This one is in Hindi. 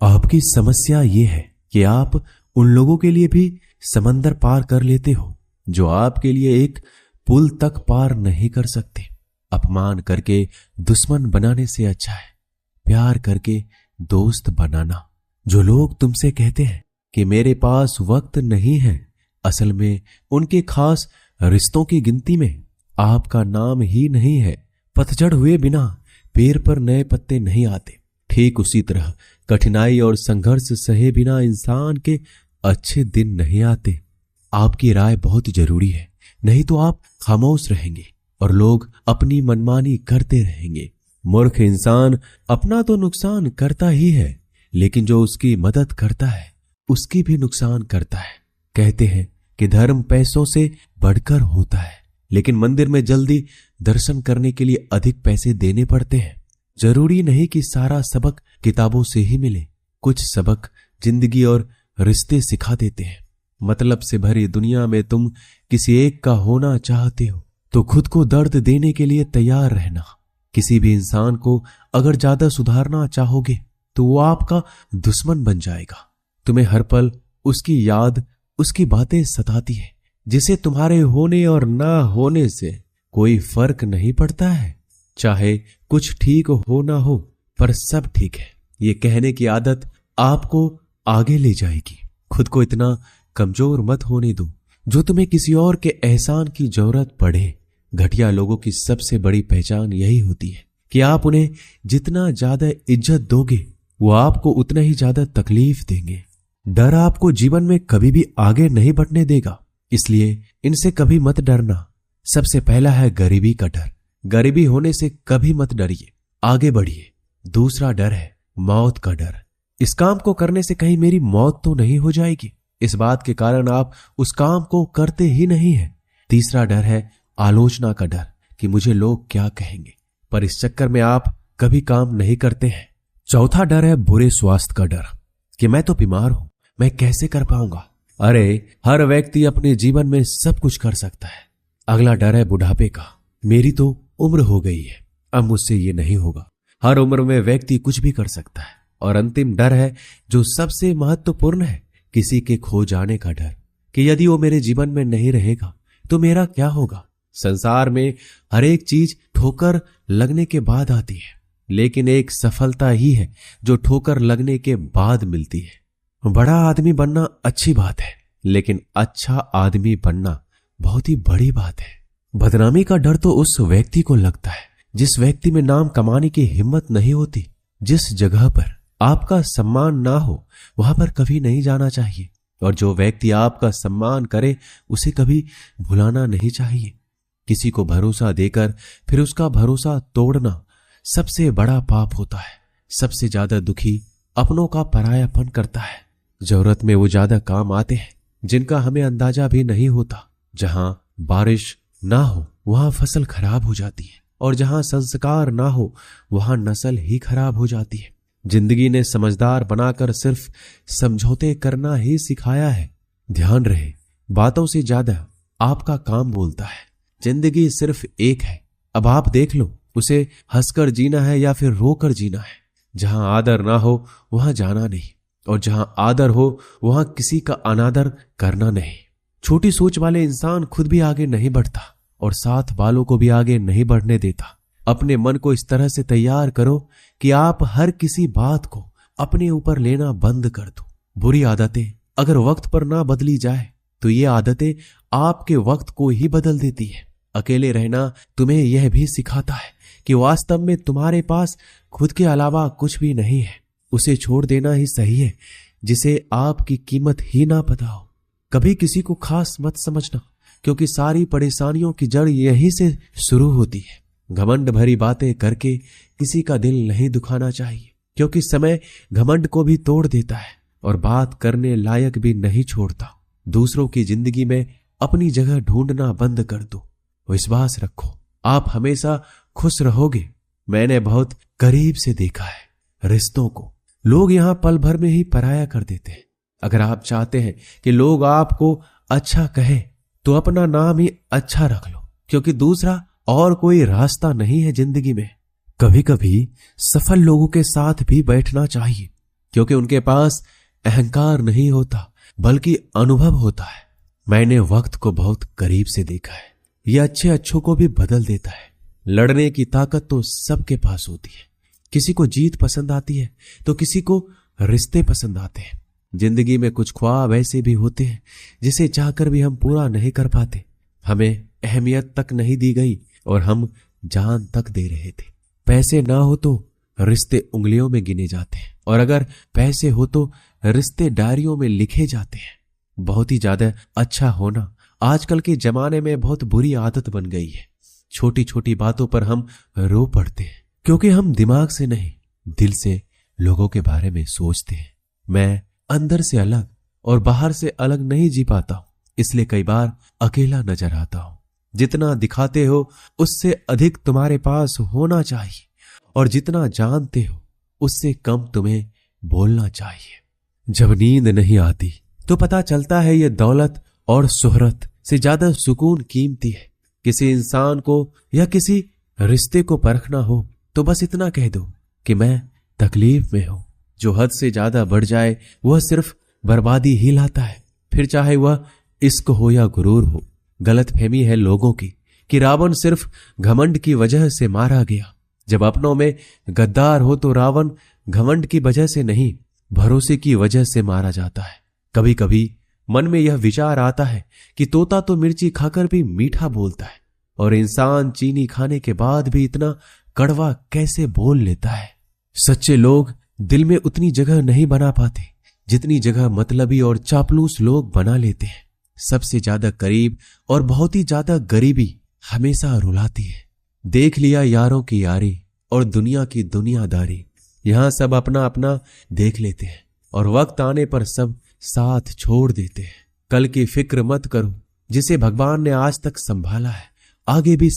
आपकी समस्या ये है कि आप उन लोगों के लिए भी समंदर पार कर लेते हो जो आपके लिए एक पुल तक पार नहीं कर सकते। अपमान करके दुश्मन बनाने से अच्छा है प्यार करके दोस्त बनाना। जो लोग तुमसे कहते हैं कि मेरे पास वक्त नहीं है, असल में उनके खास रिश्तों की गिनती में आपका नाम ही नहीं है। पतझड़ हुए बिना पेड़ पर नए पत्ते नहीं आते। ठीक उसी तरह कठिनाई और संघर्ष सहे बिना इंसान के अच्छे दिन नहीं आते। आपकी राय बहुत जरूरी है, नहीं तो आप खामोश रहेंगे और लोग अपनी मनमानी करते रहेंगे। मूर्ख इंसान अपना तो नुकसान करता ही है, लेकिन जो उसकी मदद करता है उसकी भी नुकसान करता है। कहते हैं कि धर्म पैसों से बढ़कर होता है, लेकिन मंदिर में जल्दी दर्शन करने के लिए अधिक पैसे देने पड़ते हैं। जरूरी नहीं कि सारा सबक किताबों से ही मिले। कुछ सबक जिंदगी और रिश्ते सिखा देते हैं। मतलब से भरी दुनिया में तुम किसी एक का होना चाहते हो तो खुद को दर्द देने के लिए तैयार रहना। किसी भी इंसान को अगर ज्यादा सुधारना चाहोगे तो वो आपका दुश्मन बन जाएगा। तुम्हें हर पल उसकी याद, उसकी बातें सताती है, जिसे तुम्हारे होने और ना होने से कोई फर्क नहीं पड़ता है। चाहे कुछ ठीक हो ना हो, पर सब ठीक है ये कहने की आदत आपको आगे ले जाएगी। खुद को इतना कमजोर मत होने दो जो तुम्हें किसी और के एहसान की जरूरत पड़े। घटिया लोगों की सबसे बड़ी पहचान यही होती है कि आप उन्हें जितना ज्यादा इज्जत दोगे वो आपको उतना ही ज्यादा तकलीफ देंगे। डर आपको जीवन में कभी भी आगे नहीं बढ़ने देगा, इसलिए इनसे कभी मत डरना। सबसे पहला है गरीबी का डर। गरीबी होने से कभी मत डरिए, आगे बढ़िए। दूसरा डर है मौत का डर। इस काम को करने से कहीं मेरी मौत तो नहीं हो जाएगी, इस बात के कारण आप उस काम को करते ही नहीं है। तीसरा डर है आलोचना का डर कि मुझे लोग क्या कहेंगे, पर इस चक्कर में आप कभी काम नहीं करते हैं। चौथा डर है बुरे स्वास्थ्य का डर कि मैं तो बीमार हूं, मैं कैसे कर पाऊंगा। अरे हर व्यक्ति अपने जीवन में सब कुछ कर सकता है। अगला डर है बुढ़ापे का। मेरी तो उम्र हो गई है, अब मुझसे ये नहीं होगा। हर उम्र में व्यक्ति कुछ भी कर सकता है। और अंतिम डर है जो सबसे महत्वपूर्ण है, किसी के खो जाने का डर कि यदि वो मेरे जीवन में नहीं रहेगा तो मेरा क्या होगा। संसार में हर एक चीज ठोकर लगने के बाद आती है, लेकिन एक सफलता ही है जो ठोकर लगने के बाद मिलती है। बड़ा आदमी बनना अच्छी बात है, लेकिन अच्छा आदमी बनना बहुत ही बड़ी बात है। बदनामी का डर तो उस व्यक्ति को लगता है जिस व्यक्ति में नाम कमाने की हिम्मत नहीं होती। जिस जगह पर आपका सम्मान ना हो वहां पर कभी नहीं जाना चाहिए, और जो व्यक्ति आपका सम्मान करे उसे कभी भुलाना नहीं चाहिए। किसी को भरोसा देकर फिर उसका भरोसा तोड़ना सबसे बड़ा पाप होता है। सबसे ज्यादा दुखी अपनों का परायापन करता है। जरूरत में वो ज्यादा काम आते हैं जिनका हमें अंदाजा भी नहीं होता। जहां बारिश ना हो वहां फसल खराब हो जाती है, और जहां संस्कार ना हो वहां नस्ल ही खराब हो जाती है। जिंदगी ने समझदार बनाकर सिर्फ समझौते करना ही सिखाया है। ध्यान रहे, बातों से ज्यादा आपका काम बोलता है। जिंदगी सिर्फ एक है, अब आप देख लो उसे हंसकर जीना है या फिर रोकर जीना है। जहां आदर ना हो वहां जाना नहीं, और जहां आदर हो वहां किसी का अनादर करना नहीं। छोटी सोच वाले इंसान खुद भी आगे नहीं बढ़ता और साथ वालों को भी आगे नहीं बढ़ने देता। अपने मन को इस तरह से तैयार करो कि आप हर किसी बात को अपने ऊपर लेना बंद कर दो। बुरी आदतें अगर वक्त पर ना बदली जाए तो ये आदतें आपके वक्त को ही बदल देती है। अकेले रहना तुम्हें यह भी सिखाता है कि वास्तव में तुम्हारे पास खुद के अलावा कुछ भी नहीं है। उसे छोड़ देना ही सही है जिसे आपकी कीमत ही ना पता हो। कभी किसी को खास मत समझना, क्योंकि सारी परेशानियों की जड़ यहीं से शुरू होती है। घमंड भरी बातें करके किसी का दिल नहीं दुखाना चाहिए, क्योंकि समय घमंड को भी तोड़ देता है और बात करने लायक भी नहीं छोड़ता। दूसरों की जिंदगी में अपनी जगह ढूंढना बंद कर दो। विश्वास रखो, आप हमेशा खुश रहोगे। मैंने बहुत करीब से देखा है रिश्तों को। लोग यहां पल भर में ही पराया कर देते हैं। अगर आप चाहते हैं कि लोग आपको अच्छा कहे तो अपना नाम ही अच्छा रख लो, क्योंकि दूसरा और कोई रास्ता नहीं है जिंदगी में। कभी कभी सफल लोगों के साथ भी बैठना चाहिए, क्योंकि उनके पास अहंकार नहीं होता बल्कि अनुभव होता है। मैंने वक्त को बहुत करीब से देखा है। यह अच्छे अच्छों को भी बदल देता है। लड़ने की ताकत तो सबके पास होती है। किसी को जीत पसंद आती है तो किसी को रिश्ते पसंद आते हैं। जिंदगी में कुछ ख्वाब ऐसे भी होते हैं जिसे चाहकर भी हम पूरा नहीं कर पाते। हमें अहमियत तक नहीं दी गई और हम जान तक दे रहे थे। पैसे ना हो तो रिश्ते उंगलियों में गिने जाते हैं, और अगर पैसे हो तो रिश्ते डायरियों में लिखे जाते हैं। बहुत ही ज्यादा अच्छा होना आजकल के जमाने में बहुत बुरी आदत बन गई है। छोटी छोटी बातों पर हम रो पड़ते हैं क्योंकि हम दिमाग से नहीं, दिल से लोगों के बारे में सोचते हैं। मैं अंदर से अलग और बाहर से अलग नहीं जी पाता हूं, इसलिए कई बार अकेला नजर आता हूं। जितना दिखाते हो उससे अधिक तुम्हारे पास होना चाहिए, और जितना जानते हो उससे कम तुम्हें बोलना चाहिए। जब नींद नहीं आती तो पता चलता है ये दौलत और शोहरत से ज्यादा सुकून कीमती है। किसी इंसान को या किसी रिश्ते को परखना हो तो बस इतना कह दो कि मैं तकलीफ में हूं। जो हद से ज्यादा बढ़ जाए वह सिर्फ बर्बादी ही लाता है, फिर चाहे वह इश्क हो या गुरूर हो। गलतफहमी है लोगों की कि रावण सिर्फ घमंड की वजह से मारा गया। जब अपनों में गद्दार हो तो रावण घमंड की वजह से नहीं, भरोसे की वजह से मारा जाता है। कभी कभी मन में यह विचार आता है कि तोता तो मिर्ची खाकर भी मीठा बोलता है, और इंसान चीनी खाने के बाद भी इतना कड़वा कैसे बोल लेता है। सच्चे लोग दिल में उतनी जगह नहीं बना पाते जितनी जगह मतलबी और चापलूस लोग बना लेते हैं। सबसे ज्यादा करीब और बहुत ही ज्यादा गरीबी हमेशा रुलाती है। देख लिया यारों की यारी और दुनिया की दुनियादारी, यहां सब अपना अपना देख लेते हैं और वक्त आने पर सब साथ छोड़ देते हैं। कल की फिक्र मत करो, जिसे भगवान ने आज तक संभाला है आगे भी